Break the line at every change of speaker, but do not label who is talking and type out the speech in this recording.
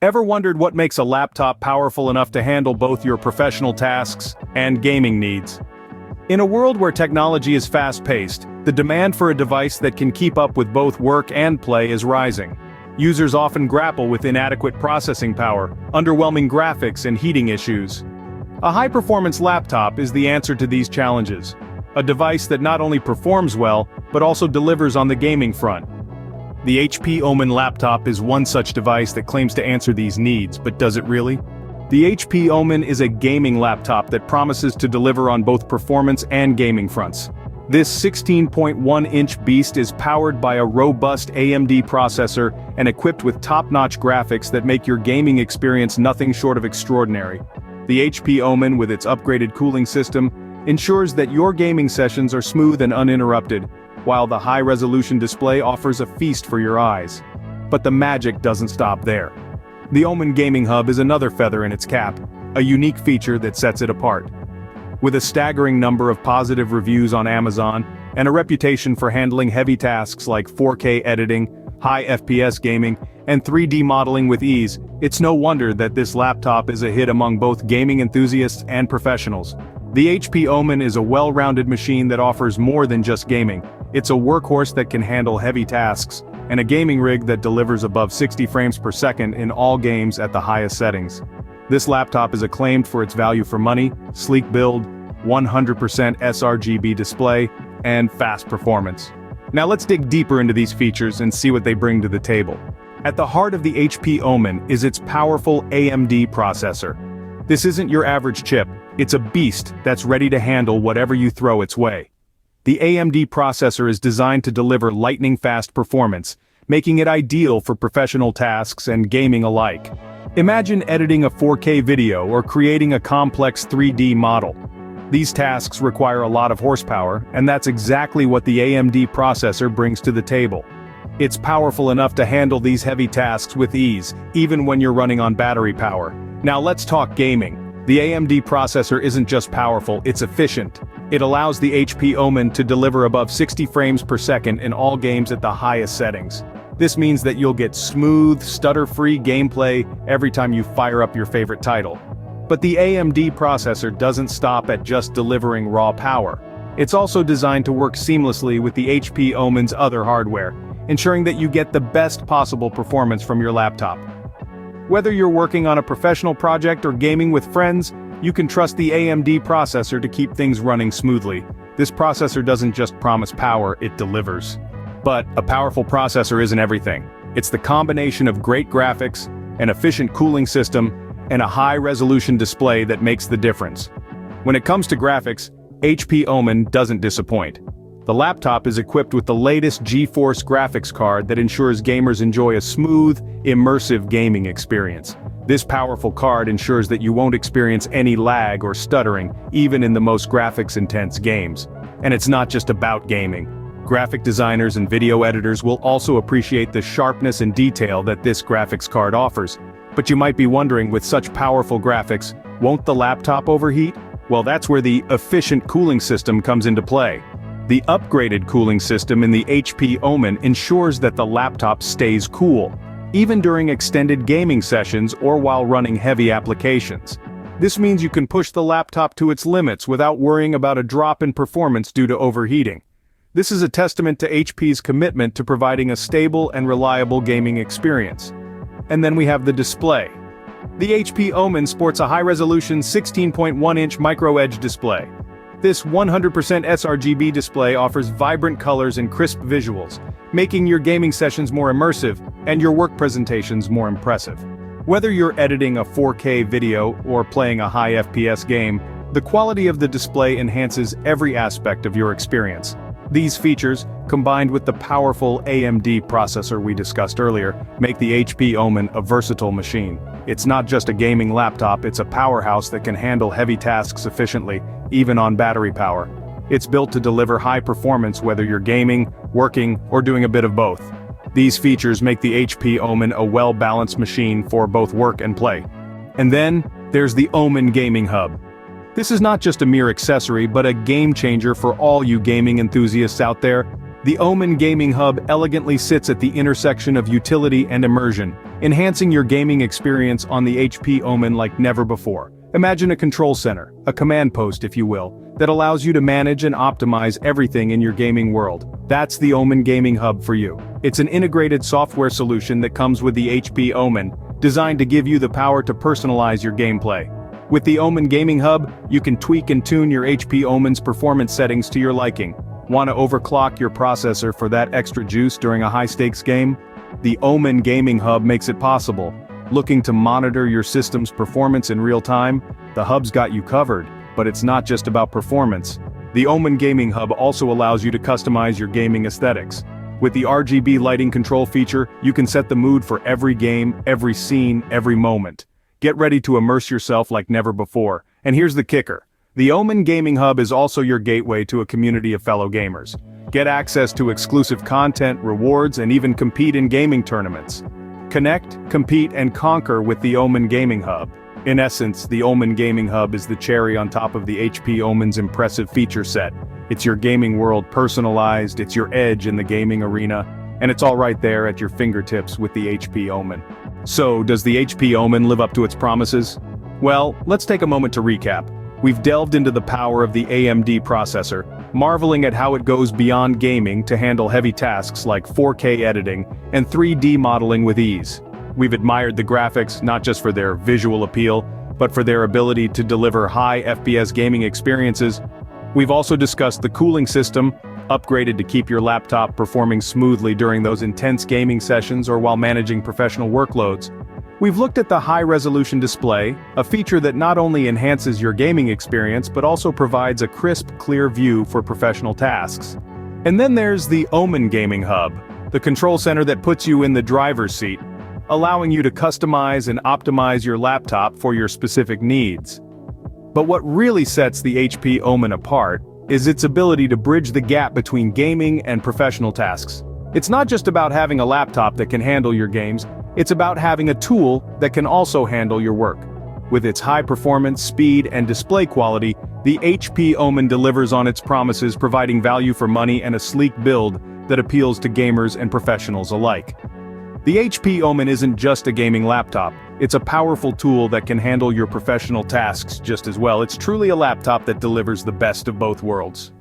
Ever wondered what makes a laptop powerful enough to handle both your professional tasks and gaming needs? In a world where technology is fast-paced, the demand for a device that can keep up with both work and play is rising. Users often grapple with inadequate processing power, underwhelming graphics, and heating issues. A high-performance laptop is the answer to these challenges. A device that not only performs well, but also delivers on the gaming front. The HP Omen laptop is one such device that claims to answer these needs, but does it really? The HP Omen is a gaming laptop that promises to deliver on both performance and gaming fronts. This 16.1-inch beast is powered by a robust AMD processor and equipped with top-notch graphics that make your gaming experience nothing short of extraordinary. The HP Omen, with its upgraded cooling system, ensures that your gaming sessions are smooth and uninterrupted, while the high-resolution display offers a feast for your eyes. But the magic doesn't stop there. The Omen Gaming Hub is another feather in its cap, a unique feature that sets it apart. With a staggering number of positive reviews on Amazon, and a reputation for handling heavy tasks like 4K editing, high FPS gaming, and 3D modeling with ease, it's no wonder that this laptop is a hit among both gaming enthusiasts and professionals. The HP Omen is a well-rounded machine that offers more than just gaming. It's a workhorse that can handle heavy tasks, and a gaming rig that delivers above 60 frames per second in all games at the highest settings. This laptop is acclaimed for its value for money, sleek build, 100% sRGB display, and fast performance. Now let's dig deeper into these features and see what they bring to the table. At the heart of the HP Omen is its powerful AMD processor. This isn't your average chip, it's a beast that's ready to handle whatever you throw its way. The AMD processor is designed to deliver lightning-fast performance, making it ideal for professional tasks and gaming alike. Imagine editing a 4K video or creating a complex 3D model. These tasks require a lot of horsepower, and that's exactly what the AMD processor brings to the table. It's powerful enough to handle these heavy tasks with ease, even when you're running on battery power. Now let's talk gaming. The AMD processor isn't just powerful, it's efficient. It allows the HP Omen to deliver above 60 frames per second in all games at the highest settings. This means that you'll get smooth, stutter-free gameplay every time you fire up your favorite title. But the AMD processor doesn't stop at just delivering raw power. It's also designed to work seamlessly with the HP Omen's other hardware, ensuring that you get the best possible performance from your laptop. Whether you're working on a professional project or gaming with friends, you can trust the AMD processor to keep things running smoothly. This processor doesn't just promise power, it delivers. But a powerful processor isn't everything. It's the combination of great graphics, an efficient cooling system, and a high-resolution display that makes the difference. When it comes to graphics, HP Omen doesn't disappoint. The laptop is equipped with the latest GeForce graphics card that ensures gamers enjoy a smooth, immersive gaming experience. This powerful card ensures that you won't experience any lag or stuttering, even in the most graphics-intense games. And it's not just about gaming. Graphic designers and video editors will also appreciate the sharpness and detail that this graphics card offers. But you might be wondering, with such powerful graphics, won't the laptop overheat? Well, that's where the efficient cooling system comes into play. The upgraded cooling system in the HP Omen ensures that the laptop stays cool, even during extended gaming sessions or while running heavy applications. This means you can push the laptop to its limits without worrying about a drop in performance due to overheating. This is a testament to HP's commitment to providing a stable and reliable gaming experience. And then we have the display. The HP Omen sports a high-resolution 16.1-inch micro-edge display. This 100% sRGB display offers vibrant colors and crisp visuals, making your gaming sessions more immersive and your work presentations more impressive. Whether you're editing a 4K video or playing a high FPS game, the quality of the display enhances every aspect of your experience. These features, combined with the powerful AMD processor we discussed earlier, make the HP Omen a versatile machine. It's not just a gaming laptop, it's a powerhouse that can handle heavy tasks efficiently, even on battery power. It's built to deliver high performance whether you're gaming, working, or doing a bit of both. These features make the HP Omen a well-balanced machine for both work and play. And then, there's the Omen Gaming Hub. This is not just a mere accessory, but a game-changer for all you gaming enthusiasts out there. The Omen Gaming Hub elegantly sits at the intersection of utility and immersion, enhancing your gaming experience on the HP Omen like never before. Imagine a control center, a command post if you will, that allows you to manage and optimize everything in your gaming world. That's the Omen Gaming Hub for you. It's an integrated software solution that comes with the HP Omen, designed to give you the power to personalize your gameplay. With the Omen Gaming Hub, you can tweak and tune your HP Omen's performance settings to your liking. Want to overclock your processor for that extra juice during a high-stakes game? The Omen Gaming Hub makes it possible. Looking to monitor your system's performance in real time? The hub's got you covered, but it's not just about performance. The Omen Gaming Hub also allows you to customize your gaming aesthetics. With the RGB lighting control feature, you can set the mood for every game, every scene, every moment. Get ready to immerse yourself like never before. And here's the kicker. The Omen Gaming Hub is also your gateway to a community of fellow gamers. Get access to exclusive content, rewards, and even compete in gaming tournaments. Connect, compete, and conquer with the Omen Gaming Hub. In essence, the Omen Gaming Hub is the cherry on top of the HP Omen's impressive feature set. It's your gaming world personalized, it's your edge in the gaming arena, and it's all right there at your fingertips with the HP Omen. So, does the HP Omen live up to its promises? Well, let's take a moment to recap. We've delved into the power of the AMD processor, marveling at how it goes beyond gaming to handle heavy tasks like 4K editing and 3D modeling with ease. We've admired the graphics not just for their visual appeal, but for their ability to deliver high FPS gaming experiences. We've also discussed the cooling system, upgraded to keep your laptop performing smoothly during those intense gaming sessions or while managing professional workloads. We've looked at the high-resolution display, a feature that not only enhances your gaming experience but also provides a crisp, clear view for professional tasks. And then there's the Omen Gaming Hub, the control center that puts you in the driver's seat, allowing you to customize and optimize your laptop for your specific needs. But what really sets the HP Omen apart is its ability to bridge the gap between gaming and professional tasks. It's not just about having a laptop that can handle your games, it's about having a tool that can also handle your work. With its high performance, speed, and display quality, the HP Omen delivers on its promises, providing value for money and a sleek build that appeals to gamers and professionals alike. The HP Omen isn't just a gaming laptop, it's a powerful tool that can handle your professional tasks just as well. It's truly a laptop that delivers the best of both worlds.